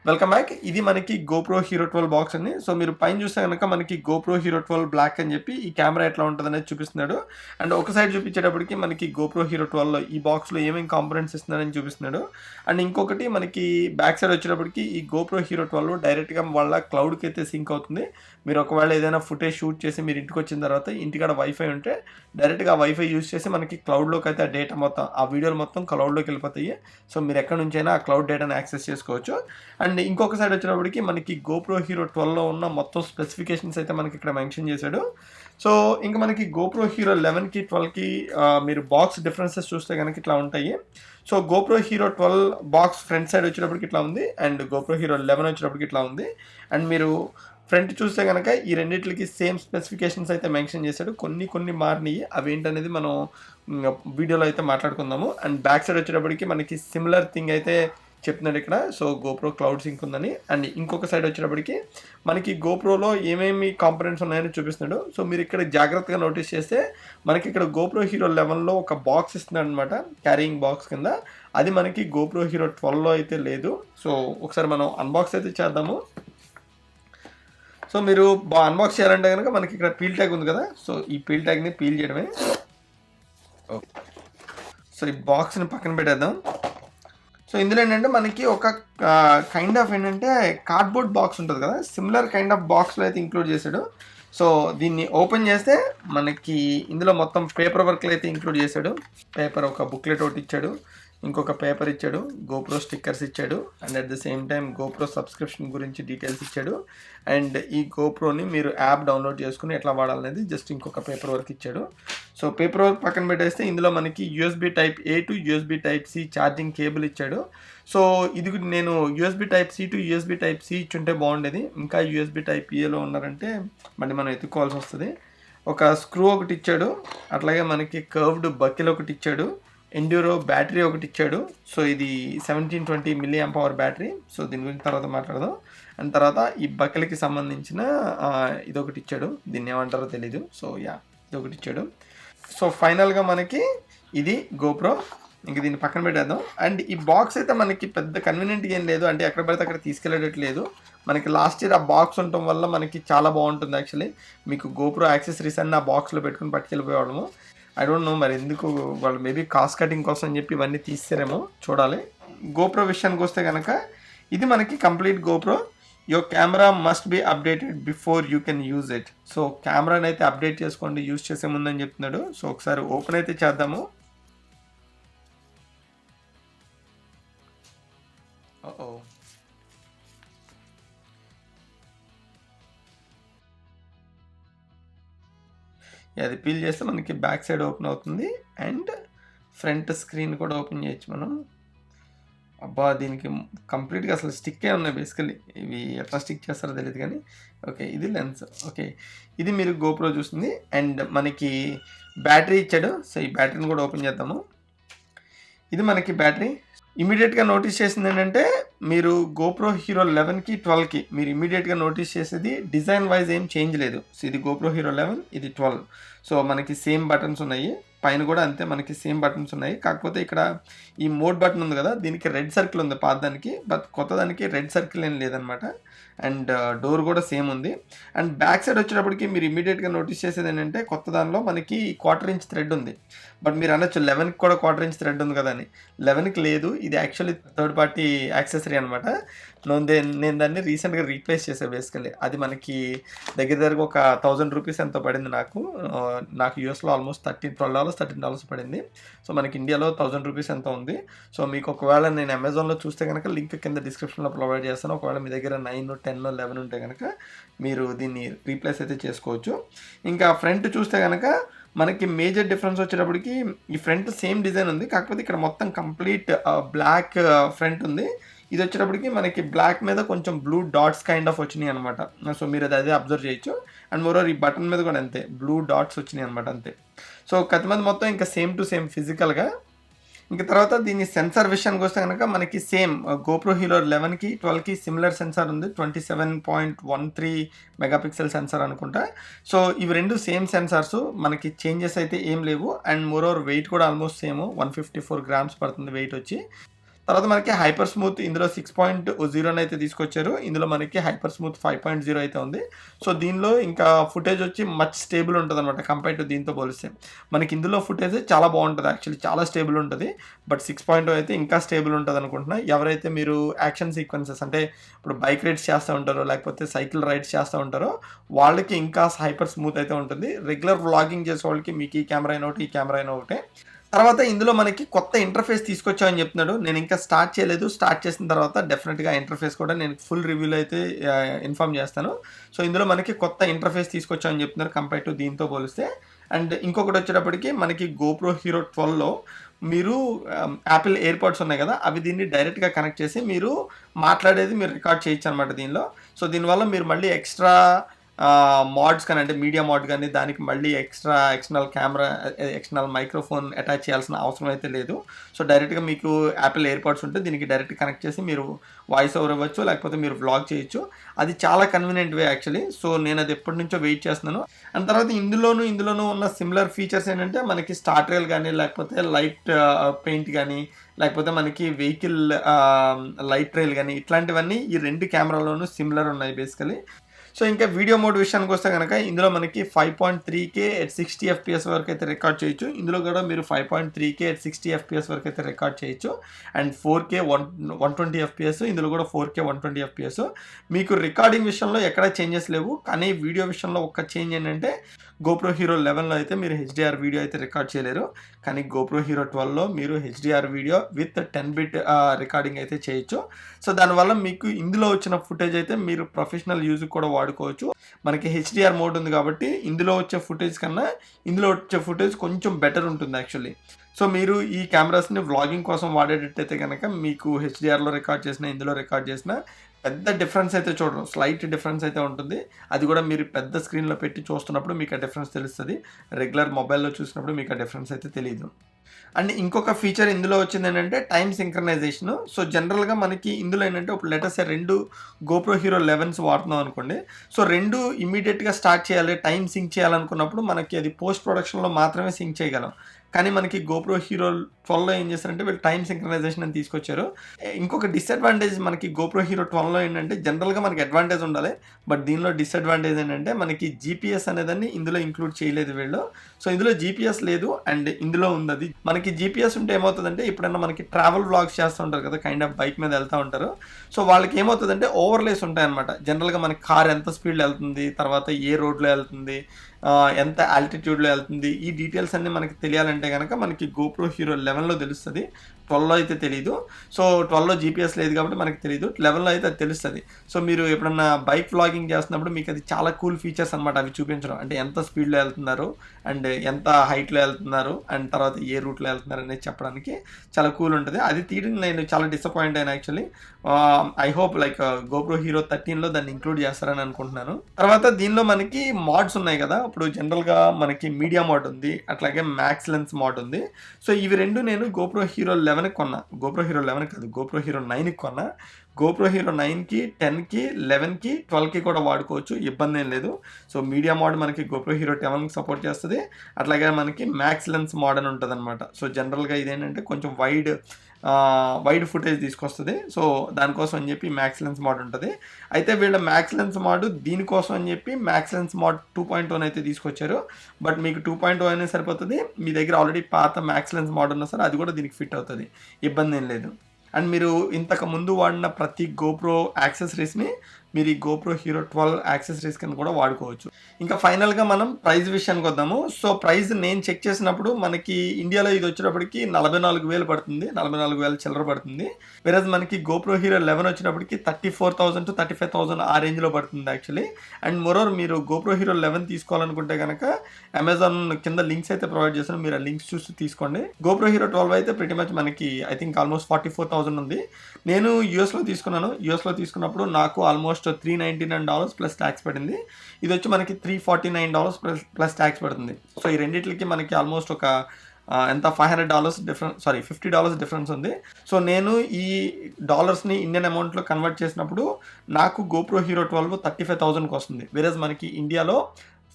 Welcome back. ఇది మనకి GoPro Hero 12 box అండి. సో మీరు పైన చూస్తే గనక మనకి GoPro Hero 12 బ్లాక్ అని చెప్పి ఈ కెమెరా ఎట్లా ఉంటదనేది చూపిస్తున్నాడు. అండ్ ఒక సైడ్ చూపించేటప్పటికి మనకి GoPro Hero 12లో ఈ బాక్స్‌లో ఏమేం కాంపోనెంట్స్ ఇస్తున్నారని చూపిస్తున్నాడు. అండ్ ఇంకొకటి మనకి బ్యాక్ సైడ్ వచ్చేటప్పటికి ఈ GoPro Hero 12 డైరెక్ట్‌గా వాళ్ళ క్లౌడ్‌కి అయితే సింక్ అవుతుంది. మీరు ఒకవేళ ఏదైనా ఫుటేజ్ షూట్ చేసి మీరు ఇంటికి వచ్చిన తర్వాత ఇంటికాడ వైఫై ఉంటే డైరెక్ట్‌గా ఆ వైఫై యూజ్ చేసి మనకి క్లౌడ్‌లోకి అయితే ఆ డేటా మొత్తం ఆ వీడియోలు మొత్తం క్లౌడ్‌లోకి వెళ్ళిపోతాయి. సో మీరు ఎక్కడి నుంచైనా ఆ క్లౌడ్ డేటాని యాక్సెస్ చేసుకోవచ్చు. అండ్ ఇంకొక సైడ్ వచ్చేటప్పటికి మనకి GoPro Hero 12లో ఉన్న మొత్తం స్పెసిఫికేషన్స్ అయితే మనకి ఇక్కడ మెన్షన్ చేశాడు. సో ఇంకా మనకి GoPro Hero 11కి 12కి మీరు బాక్స్ డిఫరెన్సెస్ చూస్తే కనుక ఇట్లా ఉంటాయి. So GoPro Hero 12 box front side వచ్చేటప్పటికి ఇట్లా ఉంది. అండ్ GoPro Hero 11 వచ్చేటప్పటికి ఇట్లా ఉంది. అండ్ మీరు ఫ్రంట్ చూస్తే కనుక ఈ రెండిట్లకి సేమ్ స్పెసిఫికేషన్స్ అయితే మెన్షన్ చేశాడు. కొన్ని మారినాయి. అవి ఏంటనేది మనం వీడియోలో అయితే మాట్లాడుకుందాము. అండ్ బ్యాక్ సైడ్ వచ్చేటప్పటికి మనకి సిమిలర్ థింగ్ అయితే చెప్తున్నాడు ఇక్కడ. సో GoPro క్లౌడ్ సింక్ ఉందని. అండ్ ఇంకొక సైడ్ వచ్చేటప్పటికి మనకి GoProలో ఏమేమి కాంపోనెంట్స్ ఉన్నాయని చూపిస్తున్నాడు. సో మీరు ఇక్కడ జాగ్రత్తగా నోటీస్ చేస్తే మనకి ఇక్కడ GoPro Hero 11లో ఒక బాక్స్ ఇస్తున్నాడు అనమాట, క్యారింగ్ బాక్స్ కింద. అది మనకి GoPro Hero 12లో అయితే లేదు. సో ఒకసారి మనం అన్బాక్స్ అయితే చేద్దాము. సో మీరు అన్బాక్స్ చేయాలంటే కనుక మనకి ఇక్కడ పీల్ ట్యాగ్ ఉంది కదా. సో ఈ పీల్ ట్యాగ్ని పీల్ చేయడమే. సో ఈ బాక్స్ని పక్కన పెట్టేద్దాం. సో ఇందులో ఏంటంటే మనకి ఒక కైండ్ ఆఫ్ ఏంటంటే కార్డ్బోర్డ్ బాక్స్ ఉంటుంది కదా, సిమిలర్ కైండ్ ఆఫ్ బాక్స్లో అయితే ఇంక్లూడ్ చేశాడు. సో దీన్ని ఓపెన్ చేస్తే మనకి ఇందులో మొత్తం పేపర్ వర్క్లు అయితే ఇంక్లూడ్ చేశాడు. పేపర్ ఒక బుక్లెట్ ఒకటి ఇచ్చాడు, ఇంకొక పేపర్ ఇచ్చాడు, GoPro స్టిక్కర్స్ ఇచ్చాడు, and at the same time GoPro subscription గురించి డీటెయిల్స్ ఇచ్చాడు. అండ్ ఈ GoProని మీరు యాప్ డౌన్లోడ్ చేసుకుని ఎట్లా వాడాలనేది జస్ట్ ఇంకొక పేపర్ వర్క్ ఇచ్చాడు. సో పేపర్ వర్క్ పక్కన పెట్టేస్తే ఇందులో మనకి USB Type A to USB Type C charging cable ఇచ్చాడు. సో ఇది నేను USB Type C to USB Type C ఇచ్చుంటే బాగుండేది. ఇంకా USB Type Aలో ఉన్నారంటే మళ్ళీ మనం ఎత్తుకోవాల్సి వస్తుంది. ఒక స్క్రూ ఒకటి ఇచ్చాడు, అట్లాగే మనకి కర్వ్డ్ బకెల్ ఒకటి ఇచ్చాడు, ఎండ్యూరో బ్యాటరీ ఒకటి ఇచ్చాడు. సో ఇది 1720 mAh బ్యాటరీ. సో దీని గురించి తర్వాత మాట్లాడదాం. అండ్ తర్వాత ఈ బకెల్కి సంబంధించిన ఇదొకటి ఇచ్చాడు, దీన్ని ఏమంటారో తెలీదు. సో ఇదొకటి ఇచ్చాడు. సో ఫైనల్గా మనకి ఇది GoPro. ఇంక దీన్ని పక్కన పెట్టేద్దాం. అండ్ ఈ బాక్స్ అయితే మనకి పెద్ద కన్వీనియంట్గా ఏం లేదు, అంటే ఎక్కడ పడితే అక్కడ తీసుకెళ్ళేటట్లేదు. మనకి లాస్ట్ ఇయర్ ఆ బాక్స్ ఉండటం వల్ల మనకి చాలా బాగుంటుంది. యాక్చువల్లీ మీకు GoPro యాక్సెసరీస్ అన్ని ఆ బాక్స్లో పెట్టుకుని పట్టుకెళ్ళిపోయేవాళ్ళము. ఐ డోంట్ నో మరి ఎందుకు వాళ్ళు మేబీ కాస్ట్ కటింగ్ కోసం అని చెప్పి ఇవన్నీ తీస్తారేమో, చూడాలి. GoPro విషయానికి వస్తే కనుక ఇది మనకి complete GoPro. Your camera must be updated before you can use it. So కెమెరాని అయితే అప్డేట్ చేసుకోండి యూజ్ చేసే ముందని చెప్తున్నాడు. సో ఒకసారి ఓపెన్ అయితే చేద్దాము. అది పీల్ చేస్తే మనకి బ్యాక్ సైడ్ ఓపెన్ అవుతుంది. అండ్ ఫ్రంట్ స్క్రీన్ కూడా ఓపెన్ చేయొచ్చు మనం. అబ్బా దీనికి కంప్లీట్గా అసలు స్టిక్కే ఉన్నాయి బేసికలీ. ఇవి ఎట్లా స్టిక్ చేస్తారో తెలియదు కానీ. ఓకే ఇది లెన్స్. ఓకే ఇది మీరు GoPro చూస్తుంది. అండ్ మనకి బ్యాటరీ ఇచ్చాడు. సో ఈ బ్యాటరీని కూడా ఓపెన్ చేద్దాము. ఇది మనకి బ్యాటరీ. ఇమీడియట్గా నోటీస్ చేసింది ఏంటంటే మీరు GoPro Hero 11కి 12కి మీరు ఇమీడియట్గా నోటీస్ చేసేది డిజైన్ వైజ్ ఏం చేంజ్ లేదు. సో ఇది GoPro Hero 11, ఇది 12. సో మనకి సేమ్ బటన్స్ ఉన్నాయి, పైన కూడా అంతే మనకి సేమ్ బటన్స్ ఉన్నాయి. కాకపోతే ఇక్కడ ఈ మోడ్ బటన్ ఉంది కదా, దీనికి రెడ్ సర్కిల్ ఉంది పాతదానికి, బట్ కొత్తదానికి రెడ్ సర్కిల్ ఏం లేదనమాట. అండ్ డోర్ కూడా సేమ్ ఉంది. అండ్ బ్యాక్ సైడ్ వచ్చేటప్పటికి మీరు ఇమీడియట్గా నోటీస్ చేసేది ఏంటంటే కొత్త దానిలో మనకి 1/4 ఇంచ్ థ్రెడ్ ఉంది. బట్ మీరు అనొచ్చు 11కి కూడా 1/4 ఇంచ్ థ్రెడ్ ఉంది కదా అని. 11కి లేదు, ఇది యాక్చువల్లీ థర్డ్ పార్టీ యాక్సెసరీ అనమాట. నేను దాన్ని రీసెంట్గా రీప్లేస్ చేశాను బేసికలీ. అది మనకి దగ్గరగా ఒక 1000 రూపీస్ ఎంతో పడింది నాకు యూఎస్లో ఆల్మోస్ట్ $13 పడింది. సో మనకి ఇండియాలో 1000 రూపీస్ ఎంతో ఉంది. సో మీకు ఒకవేళ నేను అమెజాన్లో చూస్తే కనుక లింక్ కింద డిస్క్రిప్షన్లో ప్రొవైడ్ చేస్తాను. ఒకవేళ మీ దగ్గర 9, 10, 11 ఉంటే కనుక మీరు దీన్ని రీప్లేస్ అయితే చేసుకోవచ్చు. ఇంకా ఫ్రంట్ చూస్తే కనుక మనకి మేజర్ డిఫరెన్స్ వచ్చేటప్పటికి ఈ ఫ్రంట్ సేమ్ డిజైన్ ఉంది, కాకపోతే ఇక్కడ మొత్తం కంప్లీట్ బ్లాక్ ఫ్రంట్ ఉంది. ఇది వచ్చేటప్పటికి మనకి బ్లాక్ మీద కొంచెం బ్లూ డాట్స్ కైండ్ ఆఫ్ వచ్చినాయి అనమాట. సో మీరు అదే అబ్జర్వ్ చేయొచ్చు. అండ్ మోరోవర్ ఈ బటన్ మీద కూడా అంతే బ్లూ డాట్స్ వచ్చినాయి అనమాట, అంతే. సో కత్తిమంది మొత్తం ఇంకా సేమ్ టు సేమ్ ఫిజికల్గా. ఇంకా తర్వాత దీని సెన్సార్ విషయానికి వస్తే కనుక మనకి సేమ్ GoPro Hero 11కి 12కి సిమిలర్ సెన్సార్ ఉంది. 27.13 మెగాపిక్సెల్ సెన్సార్ అనుకుంటా. సో ఇవి రెండు సేమ్ సెన్సార్స్, మనకి చేంజెస్ అయితే ఏం లేవు. అండ్ మోరోవర్ వెయిట్ కూడా ఆల్మోస్ట్ సేమ్, 154 grams పడుతుంది వెయిట్ వచ్చి. తర్వాత మనకి హైపర్ స్మూత్ ఇందులో 6.0 అయితే తీసుకొచ్చారు. ఇందులో మనకి హైపర్ స్మూత్ 5.0 అయితే ఉంది. సో దీనిలో ఇంకా ఫుటేజ్ వచ్చి మచ్ స్టేబుల్ ఉంటదనమాట కంపేర్ టు దీంతో పోలిస్తే. మనకి ఇందులో ఫుటేజ్ చాలా బాగుంటది. యాక్చువల్లీ చాలా స్టేబుల్ ఉంటది. బట్ 6.0 అయితే ఇంకా స్టేబుల్ ఉంటదనుకుంటున్నా. ఎవరైతే మీరు యాక్షన్ సీక్వెన్సెస్ అంటే ఇప్పుడు బైక్ రైడ్స్ చేస్తూ ఉంటారో, లేకపోతే సైకిల్ రైడ్స్ చేస్తూ ఉంటారో వాళ్ళకి ఇంకా హైపర్ స్మూత్ అయితే ఉంటుంది. రెగ్యులర్ వ్లాగింగ్ చేసే వాళ్ళకి మీకు ఈ కెమెరా అయినా ఒకటి, ఈ కెమెరా అయినా ఒకటే. తర్వాత ఇందులో మనకి కొత్త ఇంటర్ఫేస్ తీసుకొచ్చామని చెప్తున్నాడు. నేను ఇంకా స్టార్ట్ చేయలేదు. స్టార్ట్ చేసిన తర్వాత డెఫినెట్గా ఇంటర్ఫేస్ కూడా నేను ఫుల్ రివ్యూలో అయితే ఇన్ఫార్మ్ చేస్తాను. సో ఇందులో మనకి కొత్త ఇంటర్ఫేస్ తీసుకొచ్చామని చెప్తున్నారు కంపేర్ టు దీంతో పోలిస్తే. అండ్ ఇంకొకటి వచ్చేటప్పటికి మనకి GoPro Hero 12లో మీరు యాపిల్ ఎయిర్పాడ్స్ ఉన్నాయి కదా, అవి దీన్ని డైరెక్ట్గా కనెక్ట్ చేసి మీరు మాట్లాడేది మీరు రికార్డ్ చేయొచ్చు అనమాట దీనిలో. సో దీనివల్ల మీరు మళ్ళీ ఎక్స్ట్రా మోడ్స్ కానీ అంటే మీడియా మోడ్ కానీ దానికి మళ్ళీ external camera, external microphone attach చేయాల్సిన అవసరం అయితే లేదు. సో డైరెక్ట్గా మీకు యాపిల్ ఎయిర్పాడ్స్ ఉంటే దీనికి డైరెక్ట్ కనెక్ట్ చేసి మీరు వాయిస్ ఓవర్ ఇవ్వచ్చు, లేకపోతే మీరు వ్లాగ్ చేయొచ్చు. అది చాలా కన్వీనియంట్ వే యాక్చువల్లీ. సో నేను అది ఎప్పటి నుంచో వెయిట్ చేస్తున్నాను. అండ్ తర్వాత ఇందులోనూ ఉన్న సిమిలర్ ఫీచర్స్ ఏంటంటే మనకి స్టార్ట్ రైల్ కానీ, లేకపోతే లైట్ పెయింట్ కానీ, లేకపోతే మనకి వెహికల్ లైట్ రైల్ కానీ, ఇట్లాంటివన్నీ ఈ రెండు కెమెరాలోనూ సిమిలర్ ఉన్నాయి బేసికలీ. సో ఇంకా వీడియో మోడ్ విషయానికి వస్తే కనుక ఇందులో మనకి 5.3K at 60 FPS వరకు అయితే రికార్డ్ చేయొచ్చు. ఇందులో కూడా మీరు 5.3K at 60 FPS వరకు అయితే రికార్డ్ చేయొచ్చు. అండ్ 4K 120 FPS, ఇందులో కూడా 4K 120 FPS. మీకు రికార్డింగ్ విషయంలో ఎక్కడ చేంజెస్ లేవు. కానీ వీడియో విషయంలో ఒక్క చేంజ్ ఏంటంటే GoPro Hero 11లో అయితే మీరు HDR వీడియో అయితే రికార్డ్ చేయలేరు. కానీ GoPro Hero 12లో మీరు HDR video with 10-bit recording అయితే చేయొచ్చు. సో దానివల్ల మీకు ఇందులో వచ్చిన ఫుటేజ్ అయితే మీరు ప్రొఫెషనల్ యూజ్ కూడా వాడుకోవచ్చు. మనకి HDR మోడ్ ఉంది కాబట్టి ఇందులో వచ్చే ఫుటేజ్ కన్నా ఇందులో వచ్చే ఫుటేజ్ కొంచెం బెటర్ ఉంటుంది యాక్చువల్లీ. సో మీరు ఈ కెమెరాస్ని వ్లాగింగ్ కోసం వాడేటట్టయితే కనుక మీకు HDRలో రికార్డ్ చేసిన, ఇందులో రికార్డ్ చేసిన పెద్ద డిఫరెన్స్ అయితే చూడరు. స్లైట్ డిఫరెన్స్ అయితే ఉంటుంది. అది కూడా మీరు పెద్ద స్క్రీన్లో పెట్టి చూస్తున్నప్పుడు మీకు ఆ డిఫరెన్స్ తెలుస్తుంది. రెగ్యులర్ మొబైల్లో చూసినప్పుడు మీకు ఆ డిఫరెన్స్ అయితే తెలియదు. అండ్ ఇంకొక ఫీచర్ ఇందులో వచ్చింది ఏంటంటే టైమ్ సింక్రనైజేషన్. సో జనరల్గా మనకి ఇందులో ఏంటంటే ఇప్పుడు లెటర్స్ 2 GoPro Hero 11s వాడుతున్నాం అనుకోండి. సో 2 ఇమీడియట్గా స్టార్ట్ చేయాలి, టైం సింక్ చేయాలనుకున్నప్పుడు మనకి అది పోస్ట్ ప్రొడక్షన్లో మాత్రమే సింక్ చేయగలం. కానీ మనకి GoPro Hero 12లో ఏం చేస్తారంటే వీళ్ళు టైం సింక్రనైజేషన్ అని తీసుకొచ్చారు. ఇంకొక డిసడ్వాంటేజ్ మనకి GoPro Hero 12లో ఏంటంటే జనరల్గా మనకి అడ్వాంటేజ్ ఉండాలి. బట్ దీనిలో డిసడ్వాంటేజ్ ఏంటంటే మనకి GPS అనేదాన్ని ఇందులో ఇంక్లూడ్ చేయలేదు వీళ్ళు. సో ఇందులో GPS లేదు అండ్ ఇందులో ఉంది. అది మనకి GPS ఉంటే ఏమవుతుందంటే ఎప్పుడైనా మనకి ట్రావెల్ వ్లాగ్స్ చేస్తూ ఉంటారు కదా, కైండ్ ఆఫ్ బైక్ మీద వెళ్తూ ఉంటారు. సో వాళ్ళకి ఏమవుతుందంటే ఓవర్లేస్ ఉంటాయన్నమాట. జనరల్గా మనకి కార్ ఎంత స్పీడ్లో వెళ్తుంది, తర్వాత ఏ రోడ్లో వెళ్తుంది, ఎంత ఆల్టిట్యూడ్లో వెళ్తుంది, ఈ డీటెయిల్స్ అన్నీ మనకి తెలియాలంటే కనుక మనకి GoPro Hero 11లో తెలుస్తుంది. 12లో అయితే తెలీదు. సో 12లో GPS లేదు కాబట్టి మనకి తెలియదు. 11లో అయితే అది తెలుస్తుంది. సో మీరు ఎప్పుడన్నా బైక్ వ్లాగింగ్ చేస్తున్నప్పుడు మీకు అది చాలా కూల్ ఫీచర్స్ అనమాట అవి చూపించడం. అంటే ఎంత స్పీడ్లో వెళ్తున్నారు అండ్ ఎంత హైట్లో వెళ్తున్నారు అండ్ తర్వాత ఏ రూట్లో వెళ్తున్నారు అనేది చెప్పడానికి చాలా కూల్ ఉంటుంది. అది తీయడం నేను చాలా డిసప్పాయింట్ అయినా actually. I hope like GoPro Hero 13లో దాన్ని ఇంక్లూడ్ చేస్తారని అనుకుంటున్నాను. తర్వాత దీనిలో మనకి మోడ్స్ ఉన్నాయి కదా. ఇప్పుడు జనరల్గా మనకి మీడియా మోడ్ ఉంది, అట్లాగే మ్యాక్స్ లెన్స్ మోడ్ ఉంది. సో ఇవి రెండు నేను GoPro Hero 11కి కొన్నా. GoPro Hero 11 కాదు, GoPro Hero 9కి కొన్నా. GoPro Hero 9కి, 10కి, 11కి, 12కి కూడా వాడుకోవచ్చు, ఇబ్బంది ఏం లేదు. సో మీడియా మోడ్ మనకి GoPro Hero 10కి సపోర్ట్ చేస్తుంది. అట్లాగే మనకి మ్యాక్స్ లెన్స్ మోడ్ అని ఉంటుంది అనమాట. సో జనరల్గా ఇదేంటంటే కొంచెం వైడ్ ఫుటేజ్ తీసుకొస్తుంది. సో దానికోసం అని చెప్పి మ్యాక్స్ లెన్స్ మోడ్ ఉంటుంది. అయితే వీళ్ళ మ్యాక్స్ లెన్స్ మోడ్ దీనికోసం అని చెప్పి మ్యాక్స్ లెన్స్ మోడ్ 2.0 అయితే తీసుకొచ్చారు. బట్ మీకు 2.0 అయినా సరిపోతుంది. మీ దగ్గర ఆల్రెడీ పాత మ్యాక్స్ లెన్స్ మోడ్ ఉన్నా సరే అది కూడా దీనికి ఫిట్ అవుతుంది, ఇబ్బంది ఏం లేదు. అండ్ మీరు ఇంతకు ముందు వాడిన ప్రతి GoPro యాక్సెసరీస్ని మీరు ఈ GoPro Hero 12 యాక్సెసరీస్ కింద కూడా వాడుకోవచ్చు. ఇంకా ఫైనల్గా మనం ప్రైస్ విషయానికి వద్దాము. సో ప్రైస్ నేను చెక్ చేసినప్పుడు మనకి ఇండియాలో ఇది వచ్చేటప్పటికి 44,000 పడుతుంది, 44,000 చిల్లర పడుతుంది. వేరేజ్ మనకి GoPro Hero 11 వచ్చేటప్పటికి 34,000 to 35,000 ఆ రేంజ్లో పడుతుంది యాక్చువల్లీ. అండ్ మోరోవర్ మీరు GoPro Hero 11 తీసుకోవాలనుకుంటే కనుక అమెజాన్ కింద లింక్స్ అయితే ప్రొవైడ్ చేస్తాను, మీరు ఆ లింక్స్ చూసి తీసుకోండి. GoPro Hero 12 అయితే pretty much మనకి ఐ థింక్ ఆల్మోస్ట్ 44,000 ఉంది. నేను యూఎస్లో తీసుకున్నాను. యూఎస్లో తీసుకున్నప్పుడు నాకు ఆల్మోస్ట్ $399 ప్లస్ ట్యాక్స్ పడింది. ఇది వచ్చి మనకి $349 ప్లస్ ట్యాక్స్ పడుతుంది. సో ఈ రెండింటికి మనకి ఆల్మోస్ట్ ఒక ఎంత $500 డిఫరెన్స్, సారీ $50 డిఫరెన్స్ ఉంది. సో నేను ఈ డాలర్స్ని ఇండియన్ అమౌంట్లో కన్వర్ట్ చేసినప్పుడు నాకు GoPro Hero 12 35,000కి వస్తుంది. వేరేజ్ మనకి ఇండియాలో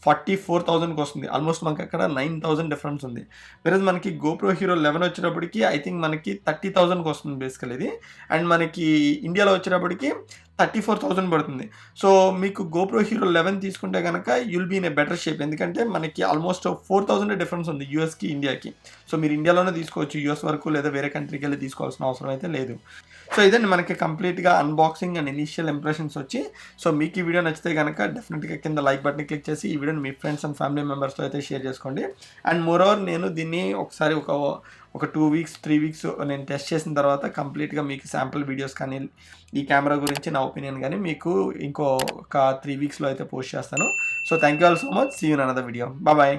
44,000కి వస్తుంది. ఆల్మోస్ట్ మనకి అక్కడ 9,000 డిఫరెన్స్ ఉంది. వేరేజ్ మనకి GoPro Hero 11 వచ్చేటప్పటికి ఐ థింక్ మనకి 30,000కి వస్తుంది బేసికల్ ఇది. అండ్ మనకి ఇండియాలో వచ్చేటప్పటికి 34,000 పడుతుంది. సో మీకు GoPro Hero 11 తీసుకుంటే కనుక you'll be in a better shape. ఎందుకంటే మనకి ఆల్మోస్ట్ 4,000 డిఫరెన్స్ ఉంది యూఎస్కి ఇండియాకి. సో మీరు ఇండియాలోనే తీసుకోవచ్చు యూఎస్ వరకు, లేదా వేరే కంట్రీకి వెళ్ళి తీసుకోవాల్సిన అవసరం అయితే లేదు. సో ఇదండి మనకి కంప్లీట్గా అన్బాక్సింగ్ అండ్ ఇనీషియల్ ఇంప్రెషన్స్ వచ్చి. సో మీకు ఈ వీడియో నచ్చితే కనుక డెఫినెట్గా కింద లైక్ బటన్ క్లిక్ చేసి ఈ వీడియోని మీ ఫ్రెండ్స్ అండ్ ఫ్యామిలీ మెంబర్స్తో అయితే షేర్ చేసుకోండి. అండ్ మోరోవర్ నేను దీన్ని ఒకసారి ఒక 2 వీక్స్ 3 వీక్స్ నేను టెస్ట్ చేసిన తర్వాత కంప్లీట్గా మీకు శాంపుల్ వీడియోస్ కానీ ఈ కెమెరా గురించి నా ఒపీనియన్ కానీ మీకు ఒక 3 వీక్స్లో అయితే పోస్ట్ చేస్తాను. So thank you all so much. See you in another video. Bye.